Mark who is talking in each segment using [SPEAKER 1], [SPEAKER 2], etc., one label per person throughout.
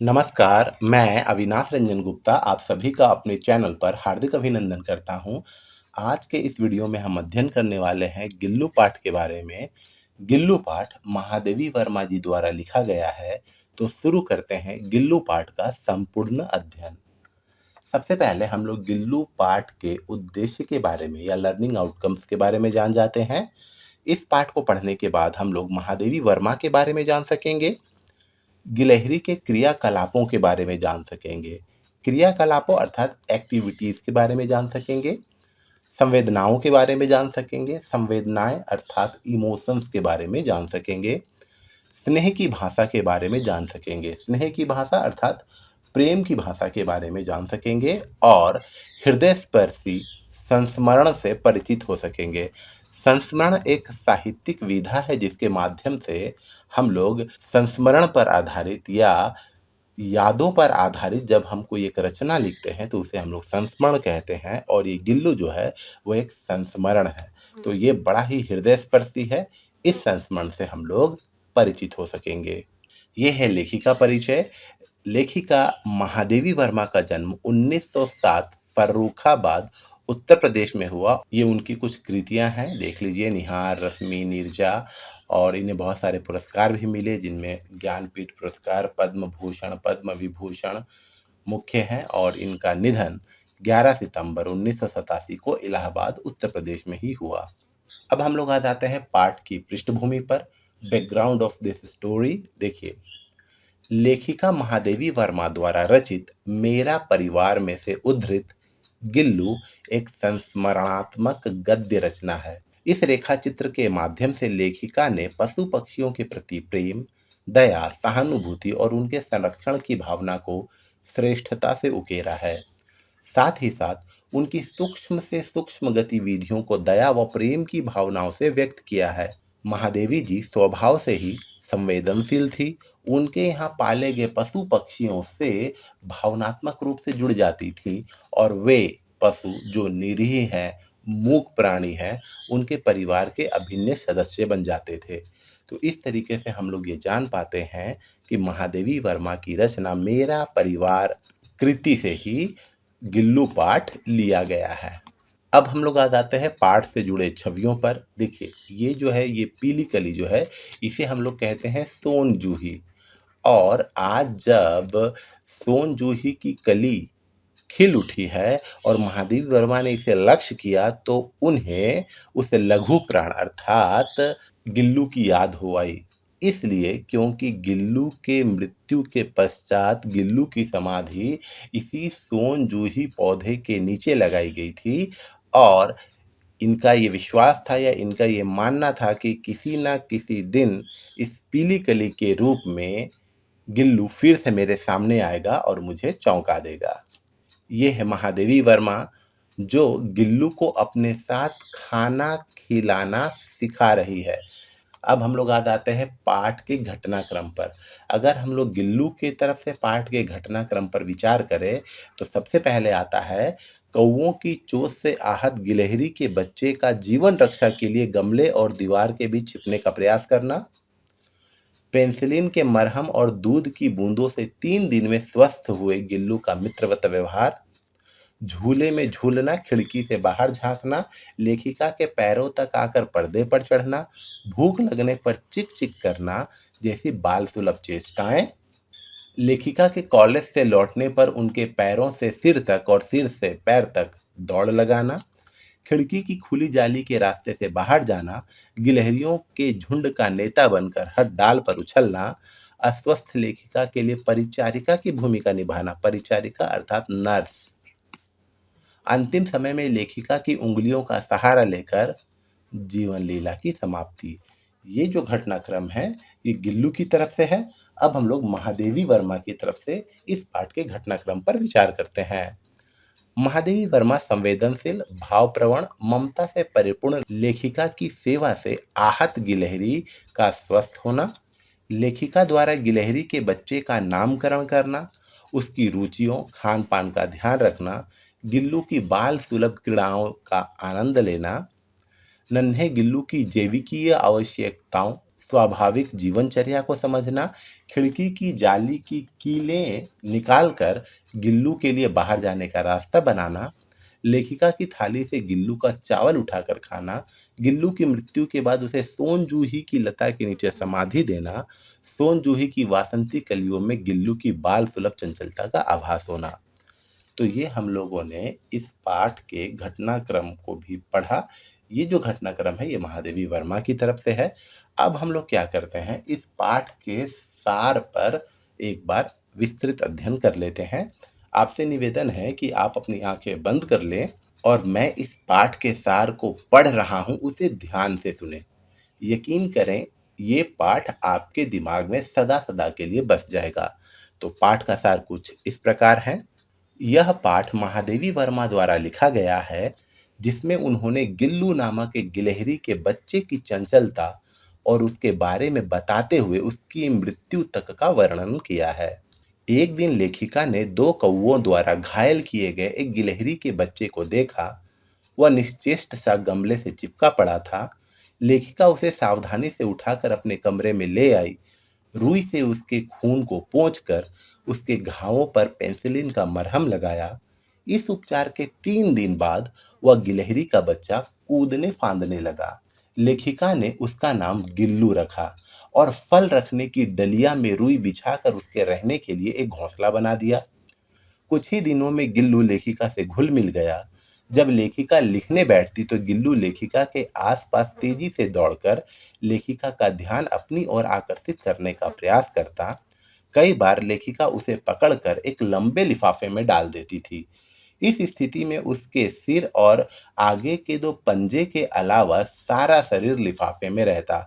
[SPEAKER 1] नमस्कार, मैं अविनाश रंजन गुप्ता आप सभी का अपने चैनल पर हार्दिक अभिनंदन करता हूँ। आज के इस वीडियो में हम अध्ययन करने वाले हैं गिल्लू पाठ के बारे में। गिल्लू पाठ महादेवी वर्मा जी द्वारा लिखा गया है। तो शुरू करते हैं गिल्लू पाठ का संपूर्ण अध्ययन। सबसे पहले हम लोग गिल्लू पाठ के उद्देश्य के बारे में या लर्निंग आउटकम्स के बारे में जान जाते हैं। इस पाठ को पढ़ने के बाद हम लोग महादेवी वर्मा के बारे में जान सकेंगे। गिलहरी के क्रियाकलापों के बारे में जान सकेंगे। क्रियाकलापों अर्थात एक्टिविटीज के बारे में जान सकेंगे। संवेदनाओं के बारे में जान सकेंगे। संवेदनाएं अर्थात इमोशंस के बारे में जान सकेंगे। स्नेह की भाषा के बारे में जान सकेंगे। स्नेह की भाषा अर्थात प्रेम की भाषा के बारे में जान सकेंगे और हृदय स्पर्शी संस्मरण से परिचित हो सकेंगे। संस्मरण एक साहित्यिक विधा है जिसके माध्यम से हम लोग संस्मरण पर आधारित या यादों पर आधारित जब हम कोई एक रचना लिखते हैं तो उसे हम लोग संस्मरण कहते हैं और ये गिल्लू जो है वो एक संस्मरण है। तो ये बड़ा ही हृदय स्पर्शी है। इस संस्मरण से हम लोग परिचित हो सकेंगे। ये है लेखिका परिचय। लेखिका महादेवी वर्मा का जन्म 1907 फर्रुखाबाद उत्तर प्रदेश में हुआ। ये उनकी कुछ कृतियां हैं, देख लीजिए। निहार, रश्मि, नीरजा। और इन्हें बहुत सारे पुरस्कार भी मिले जिनमें ज्ञानपीठ पुरस्कार, पद्म भूषण, पद्म विभूषण मुख्य हैं। और इनका निधन 11 सितंबर 1987 को इलाहाबाद उत्तर प्रदेश में ही हुआ। अब हम लोग आ जाते हैं पाठ की पृष्ठभूमि पर। बैकग्राउंड ऑफ दिस स्टोरी देखिए। लेखिका महादेवी वर्मा द्वारा रचित मेरा परिवार में से उद्धृत गिल्लू एक संस्मरणात्मक गद्य रचना है। इस रेखा चित्र के माध्यम से लेखिका ने पशु पक्षियों के प्रति प्रेम, दया, सहानुभूति और उनके संरक्षण की भावना को श्रेष्ठता से उकेरा है। साथ ही साथ उनकी सूक्ष्म से सूक्ष्म गतिविधियों को दया व प्रेम की भावनाओं से व्यक्त किया है। महादेवी जी स्वभाव से ही संवेदनशील थी। उनके यहाँ पाले गए पशु पक्षियों से भावनात्मक रूप से जुड़ जाती थी और वे पशु जो निरीह हैं, मूक प्राणी हैं, उनके परिवार के अभिन्न सदस्य बन जाते थे। तो इस तरीके से हम लोग ये जान पाते हैं कि महादेवी वर्मा की रचना मेरा परिवार कृति से ही गिल्लू पाठ लिया गया है। अब हम लोग आ जाते हैं पाठ से जुड़े छवियों पर। देखिए, ये जो है, ये पीली कली जो है, इसे हम लोग कहते हैं सोन जूही। और आज जब सोन जूही की कली खिल उठी है और महादेवी वर्मा ने इसे लक्ष्य किया तो उन्हें उस लघु प्राण अर्थात गिल्लू की याद हो आई। इसलिए क्योंकि गिल्लू के मृत्यु के पश्चात गिल्लू की समाधि इसी सोन जूही पौधे के नीचे लगाई गई थी और इनका ये विश्वास था या इनका ये मानना था कि किसी ना किसी दिन इस पीली कली के रूप में गिल्लू फिर से मेरे सामने आएगा और मुझे चौंका देगा। ये है महादेवी वर्मा जो गिल्लू को अपने साथ खाना खिलाना सिखा रही है। अब हम लोग आ जाते हैं पाठ के घटनाक्रम पर। अगर हम लोग गिल्लू की तरफ से पाठ के घटनाक्रम पर विचार करें तो सबसे पहले आता है कौवों की चोट से आहत गिलहरी के बच्चे का जीवन रक्षा के लिए गमले और दीवार के बीच छिपने का प्रयास करना, पेंसिलिन के मरहम और दूध की बूंदों से 3 दिन में स्वस्थ हुए गिल्लू का मित्रवत व्यवहार, झूले में झूलना, खिड़की से बाहर झांकना, लेखिका के पैरों तक आकर पर्दे पर चढ़ना, भूख लगने पर चिक चिक करना जैसी बाल सुलभ चेष्टाएं, लेखिका के कॉलेज से लौटने पर उनके पैरों से सिर तक और सिर से पैर तक दौड़ लगाना, खिड़की की खुली जाली के रास्ते से बाहर जाना, गिलहरियों के झुंड का नेता बनकर हर डाल पर उछलना, अस्वस्थ लेखिका के लिए परिचारिका की भूमिका निभाना, परिचारिका अर्थात नर्स, अंतिम समय में लेखिका की उंगलियों का सहारा लेकर जीवन लीला की समाप्ति। ये जो घटनाक्रम है ये गिल्लू की तरफ से है। अब हम लोग महादेवी वर्मा की तरफ से इस पाठ के घटनाक्रम पर विचार करते हैं। महादेवी वर्मा संवेदनशील, भावप्रवण, ममता से परिपूर्ण लेखिका की सेवा से आहत गिलहरी का स्वस्थ होना, लेखिका द्वारा गिलहरी के बच्चे का नामकरण करना, उसकी रुचियों खान पान का ध्यान रखना, गिल्लू की बाल सुलभ क्रीड़ाओं का आनंद लेना, नन्हे गिल्लू की जैविकीय आवश्यकताओं स्वाभाविक जीवनचर्या को समझना, खिड़की की जाली की कीलें निकालकर गिल्लू के लिए बाहर जाने का रास्ता बनाना, लेखिका की थाली से गिल्लू का चावल उठाकर खाना, गिल्लू की मृत्यु के बाद उसे सोन जूही की लता के नीचे समाधि देना, सोन जूही की वासंती कलियों में गिल्लू की बाल सुलभ चंचलता का आभास होना। तो ये हम लोगों ने इस पाठ के घटनाक्रम को भी पढ़ा। ये जो घटनाक्रम है ये महादेवी वर्मा की तरफ से है। अब हम लोग क्या करते हैं, इस पाठ के सार पर एक बार विस्तृत अध्ययन कर लेते हैं। आपसे निवेदन है कि आप अपनी आंखें बंद कर लें और मैं इस पाठ के सार को पढ़ रहा हूं, उसे ध्यान से सुनें। यकीन करें, ये पाठ आपके दिमाग में सदा सदा के लिए बस जाएगा। तो पाठ का सार कुछ इस प्रकार है। यह पाठ महादेवी वर्मा द्वारा लिखा गया है, जिसमें उन्होंने गिल्लू नामक एक गिलहरी के बच्चे की चंचलता और उसके बारे में बताते हुए उसकी मृत्यु तक का वर्णन किया है। एक दिन लेखिका ने दो कौवों द्वारा घायल किए गए एक गिलहरी के बच्चे को देखा। वह निश्चेष्ट सा गमले से चिपका पड़ा था। लेखिका उसे सावधानी से उठाकर अपने कमरे में ले आई। रुई से उसके खून को पोंछकर उसके घावों पर पेंसिलिन का मरहम लगाया। इस उपचार के 3 दिन बाद वह गिलहरी का बच्चा कूदने फांदने लगा। लेखिका ने उसका नाम गिल्लू रखा और फल रखने की डलिया में रुई बिछाकर उसके रहने के लिए एक घोंसला बना दिया। कुछ ही दिनों में गिल्लू लेखिका से घुल मिल गया। जब लेखिका लिखने बैठती तो गिल्लू लेखिका के आसपास तेजी से दौड़कर लेखिका का ध्यान अपनी ओर आकर्षित करने का प्रयास करता। कई बार लेखिका उसे पकड़कर एक लंबे लिफाफे में डाल देती थी। इस स्थिति में उसके सिर और आगे के दो पंजे के अलावा सारा शरीर लिफाफे में रहता।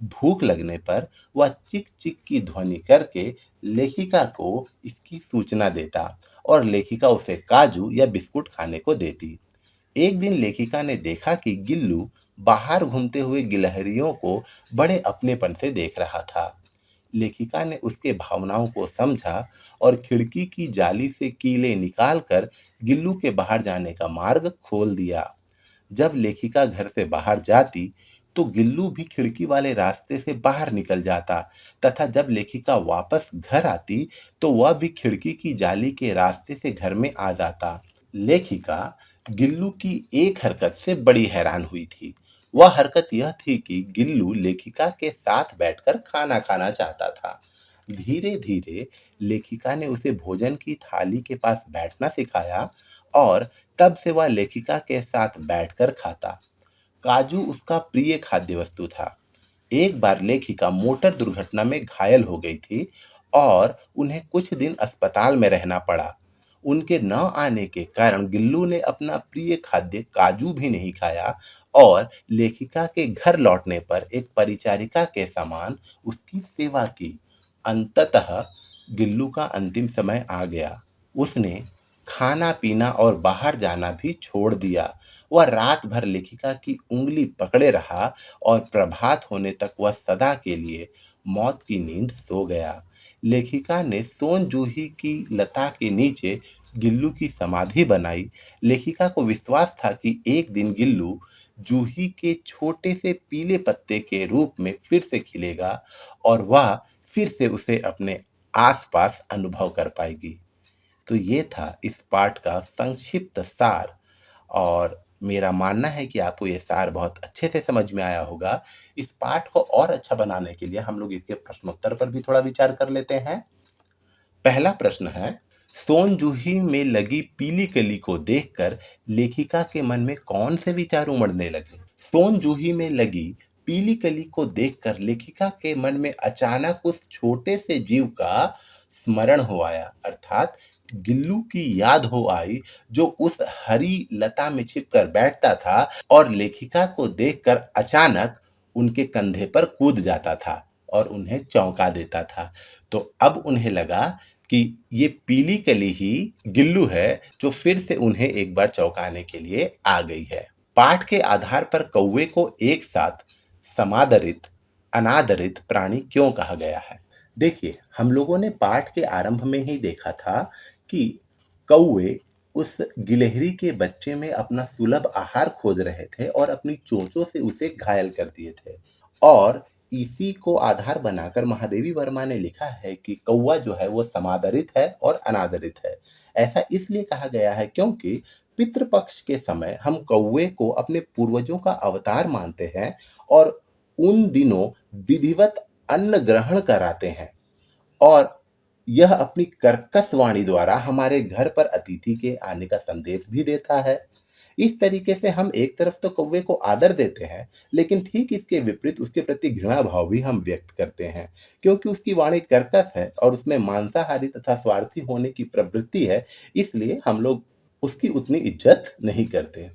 [SPEAKER 1] भूख लगने पर वह चिक चिक की ध्वनि करके लेखिका को इसकी सूचना देता और लेखिका उसे काजू या बिस्कुट खाने को देती। एक दिन लेखिका ने देखा कि गिल्लू बाहर घूमते हुए गिलहरियों को बड़े अपनेपन से देख रहा था। लेखिका ने उसके भावनाओं को समझा और खिड़की की जाली से कीलें निकालकर गिल्लू के बाहर जाने का मार्ग खोल दिया। जब लेखिका घर से बाहर जाती तो गिल्लू भी खिड़की वाले रास्ते से बाहर निकल जाता तथा जब लेखिका वापस घर आती तो वह भी खिड़की की जाली के रास्ते से घर में आ जाता। लेखिका गिल्लू की एक हरकत से बड़ी हैरान हुई थी। वह हरकत यह थी कि गिल्लू लेखिका के साथ बैठकर खाना खाना चाहता था। धीरे धीरे लेखिका ने उसे भोजन की थाली के पास बैठना सिखाया और तब से वह लेखिका के साथ बैठकर खाता। काजू उसका प्रिय खाद्य वस्तु था। एक बार लेखिका मोटर दुर्घटना में घायल हो गई थी और उन्हें कुछ दिन अस्पताल में रहना पड़ा। उनके न आने के कारण गिल्लू ने अपना प्रिय खाद्य काजू भी नहीं खाया और लेखिका के घर लौटने पर एक परिचारिका के समान उसकी सेवा की। अंततः गिल्लू का अंतिम समय आ गया। उसने खाना पीना और बाहर जाना भी छोड़ दिया। वह रात भर लेखिका की उंगली पकड़े रहा और प्रभात होने तक वह सदा के लिए मौत की नींद सो गया। लेखिका ने सोन जूही की लता के नीचे गिल्लू की समाधि बनाई। लेखिका को विश्वास था कि एक दिन गिल्लू जूही के छोटे से पीले पत्ते के रूप में फिर से खिलेगा और वह फिर से उसे अपने आसपास अनुभव कर पाएगी। तो ये था इस पाठ का संक्षिप्त सार और मेरा मानना है कि आपको ये सार बहुत अच्छे से समझ में आया होगा। इस पाठ को और अच्छा बनाने के लिए हम लोग इसके प्रश्नोत्तर पर भी थोड़ा विचार कर लेते हैं। पहला प्रश्न है, सोन जूही में लगी पीली कली को देखकर लेखिका के मन में कौन से विचार उमड़ने लगे? सोन जूही में लगी पीली कली को देखकर लेखिका के मन में अचानक उस छोटे से जीव का स्मरण हो आया, अर्थात गिल्लू की याद हो आई जो उस हरी लता में छिपकर बैठता था और लेखिका को देखकर अचानक उनके कंधे पर कूद जाता था और उन्हें चौंका देता था। तो अब उन्हें लगा कि ये पीली कली ही गिल्लू है जो फिर से उन्हें एक बार चौंकाने के लिए आ गई है। पाठ के आधार पर कौवे को एक साथ समादरित अनादरित प्राणी क्यों कहा गया है? देखिए, हम लोगों ने पाठ के आरंभ में ही देखा था कि कौवे उस गिलहरी के बच्चे में अपना सुलभ आहार खोज रहे थे और अपनी चोंचों से उसे घायल कर दिए थे और इसी को आधार बनाकर महादेवी वर्मा ने लिखा है कि कौवा जो है वो समादरित है और अनादरित है। ऐसा इसलिए कहा गया है क्योंकि पितृपक्ष के समय हम कौवे को अपने पूर्वजों का अवतार मानते हैं और उन दिनों विधिवत अन्न ग्रहण कराते हैं और यह अपनी कर्कश वाणी द्वारा हमारे घर पर अतिथि के आने का संदेश भी देता है। इस तरीके से हम एक तरफ तो कौवे को आदर देते हैं, लेकिन ठीक इसके विपरीत उसके प्रति घृणा भाव भी हम व्यक्त करते हैं, क्योंकि उसकी वाणी कर्कश है और उसमें मांसाहारी तथा स्वार्थी होने की प्रवृत्ति है, इसलिए हम लोग उसकी उतनी इज्जत नहीं करते।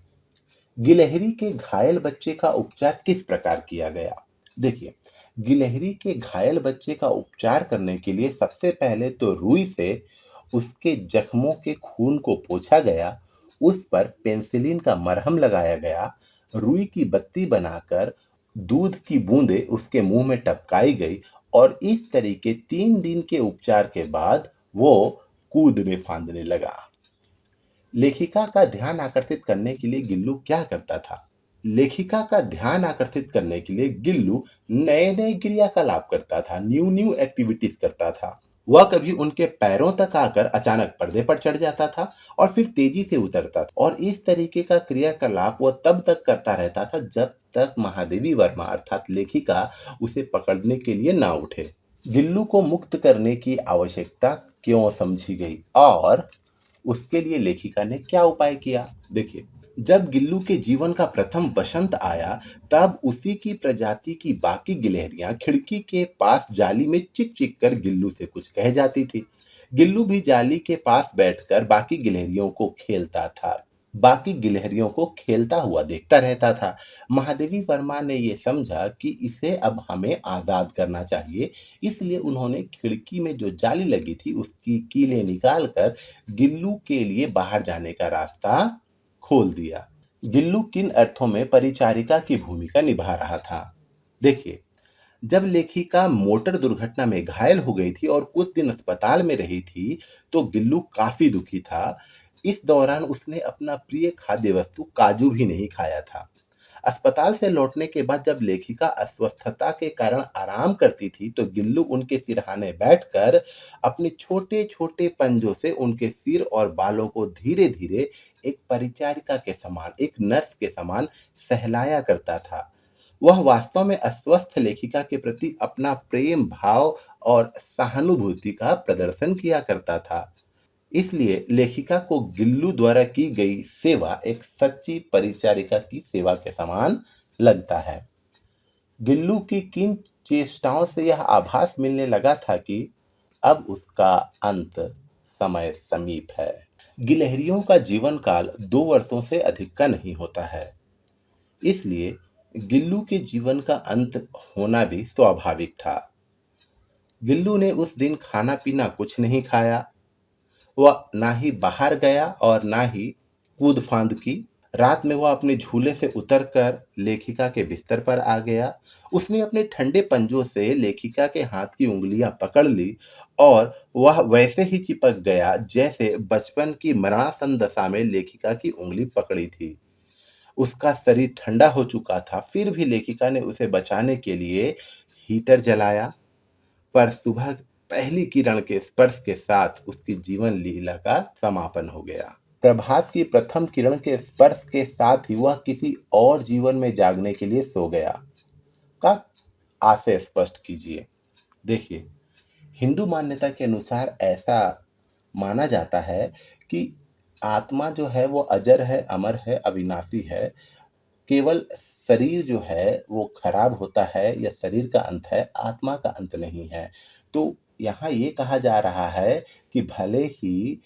[SPEAKER 1] गिलहरी के घायल बच्चे का उपचार किस प्रकार किया गया? देखिए, गिलहरी के घायल बच्चे का उपचार करने के लिए सबसे पहले तो रुई से उसके जख्मों के खून को पोंछा गया, उस पर पेनिसिलिन का मरहम लगाया गया, रुई की बत्ती बनाकर दूध की बूंदें उसके मुंह में टपकाई गई और इस तरीके 3 दिन के उपचार के बाद वो कूदने फांदने लगा। लेखिका का ध्यान आकर्षित करने के लिए गिल्लू क्या करता था? लेखिका का ध्यान आकर्षित करने के लिए गिल्लू नए-नए क्रियाकलाप करता था, न्यू-न्यू एक्टिविटीज करता था। वह कभी उनके पैरों तक आकर अचानक पर्दे पर चढ़ जाता था और फिर तेजी से उतरता था और इस तरीके का क्रियाकलाप वह तब तक करता रहता था जब तक महादेवी वर्मा अर्थात लेखिका उसे पकड़ने के लिए ना उठे। गिल्लू को मुक्त करने की आवश्यकता क्यों समझी गई और उसके लिए लेखिका ने क्या उपाय किया? देखिए, जब गिल्लू के जीवन का प्रथम बसंत आया, तब उसी की प्रजाति की बाकी गिलहरियां खिड़की के पास जाली में चिक-चिक कर गिल्लू से कुछ कह जाती थी। गिल्लू भी जाली के पास बैठकर बाकी गिलहरियों को खेलता हुआ देखता रहता था। महादेवी वर्मा ने ये समझा कि इसे अब हमें आज़ाद करना चाहिए, इसलिए उन्होंने खिड़की में जो जाली लगी थी उसकी कीलें निकालकर गिल्लू के लिए बाहर जाने का रास्ता खोल दिया। गिल्लू किन अर्थों में परिचारिका की भूमिका निभा रहा था? देखिए, जब लेखिका मोटर दुर्घटना में घायल हो गई थी और कुछ दिन अस्पताल में रही थी, तो गिल्लू काफ़ी दुखी था। इस दौरान उसने अपना प्रिय खाद्य वस्तु काजू भी नहीं खाया था। अस्पताल से लौटने के बाद जब लेखिका अस्वस्थता के कारण आराम करती थी, तो गिल्लू उनके सिरहाने बैठकर अपने छोटे-छोटे पंजों से उनके सिर और बालों को धीरे-धीरे एक परिचारिका के समान, एक नर्स के समान सहलाया करता था। वह वास्तव में अस्वस्थ लेखिका के प्रति अपना प्रेम भाव और सहानुभूति का प्रदर्शन किया करता था। इसलिए लेखिका को गिल्लू द्वारा की गई सेवा एक सच्ची परिचारिका की सेवा के समान लगता है। गिल्लू की किन चेष्टाओं से यह आभास मिलने लगा था कि अब उसका अंत समय समीप है। गिलहरियों का जीवन काल 2 वर्षों से अधिक का नहीं होता है। इसलिए गिल्लू के जीवन का अंत होना भी स्वाभाविक था। गिल्लू ने उस दिन खाना-पीना कुछ नहीं खाया। वह ना ही बाहर गया और ना ही कूद-फांद की। रात में वह अपने झूले से उतरकर लेखिका के बिस्तर पर आ गया। उसने अपने ठंडे पंजों से लेखिका के हाथ की उँगलियां पकड़ ली और वह वैसे ही चिपक गया जैसे बचपन की मरणासन दशा में लेखिका की उँगली पकड़ी थी। उसका शरीर ठंडा हो चुका था, फिर भी लेखिका ने उसे बचाने के लिए हीटर जलाया, पर सुबह पहली किरण के स्पर्श के साथ उसकी जीवन लीला का समापन हो गया। प्रभात की प्रथम किरण के स्पर्श के साथ ही वह किसी और जीवन में जागने के लिए सो गया। का आशय स्पष्ट कीजिए। देखिए, हिंदू मान्यता के अनुसार ऐसा माना जाता है कि आत्मा जो है वो अजर है, अमर है, अविनाशी है। केवल शरीर जो है वो खराब होता है या शरीर का अंत है, आत्मा का अंत नहीं है। तो यहाँ ये कहा जा रहा है कि भले ही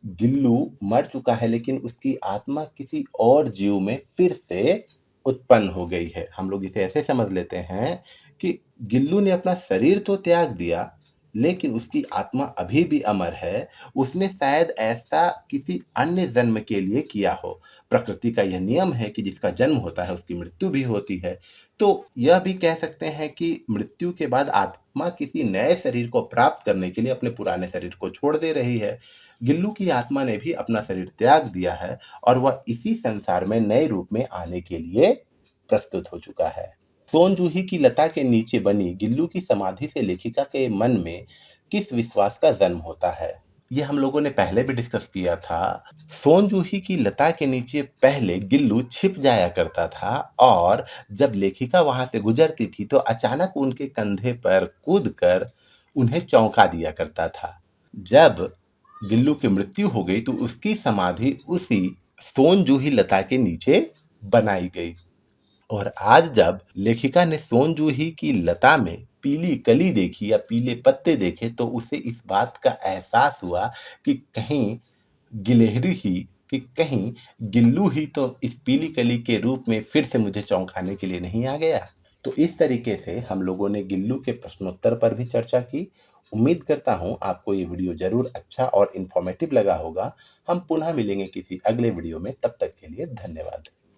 [SPEAKER 1] गिल्लू मर चुका है लेकिन उसकी आत्मा किसी और जीव में फिर से उत्पन्न हो गई है। हम लोग इसे ऐसे समझ लेते हैं कि गिल्लू ने अपना शरीर तो त्याग दिया, लेकिन उसकी आत्मा अभी भी अमर है। उसने शायद ऐसा किसी अन्य जन्म के लिए किया हो। प्रकृति का यह नियम है कि जिसका जन्म होता है उसकी मृत्यु भी होती है। तो यह भी कह सकते हैं कि मृत्यु के बाद आत्मा किसी नए शरीर को प्राप्त करने के लिए अपने पुराने शरीर को छोड़ दे रही है। गिल्लू की आत्मा ने भी अपना शरीर त्याग दिया है और वह इसी संसार में नए रूप में आने के लिए प्रस्तुत हो चुका है। सोन जूही की लता के नीचे बनी गिल्लू की समाधि से लेखिका के मन में किस विश्वास का जन्म होता है? ये हम लोगों ने पहले भी डिस्कस किया था। सोन जूही की लता के नीचे पहले गिल्लू छिप जाया करता था और जब लेखिका वहां से गुजरती थी तो अचानक उनके कंधे पर कूदकर उन्हें चौंका दिया करता था। जब गिल्लू की मृत्यु हो गई तो उसकी समाधि उसी सोन जूही लता के नीचे बनाई गई। और आज जब लेखिका ने सोन जूही की लता में पीली कली देखी या पीले पत्ते देखे तो उसे इस बात का एहसास हुआ कि कहीं गिलहरी ही कि कहीं गिल्लू ही तो इस पीली कली के रूप में फिर से मुझे चौंकाने के लिए नहीं आ गया। तो इस तरीके से हम लोगों ने गिल्लू के प्रश्नोत्तर पर भी चर्चा की। उम्मीद करता हूँ आपको ये वीडियो ज़रूर अच्छा और इन्फॉर्मेटिव लगा होगा। हम पुनः मिलेंगे किसी अगले वीडियो में, तब तक के लिए धन्यवाद।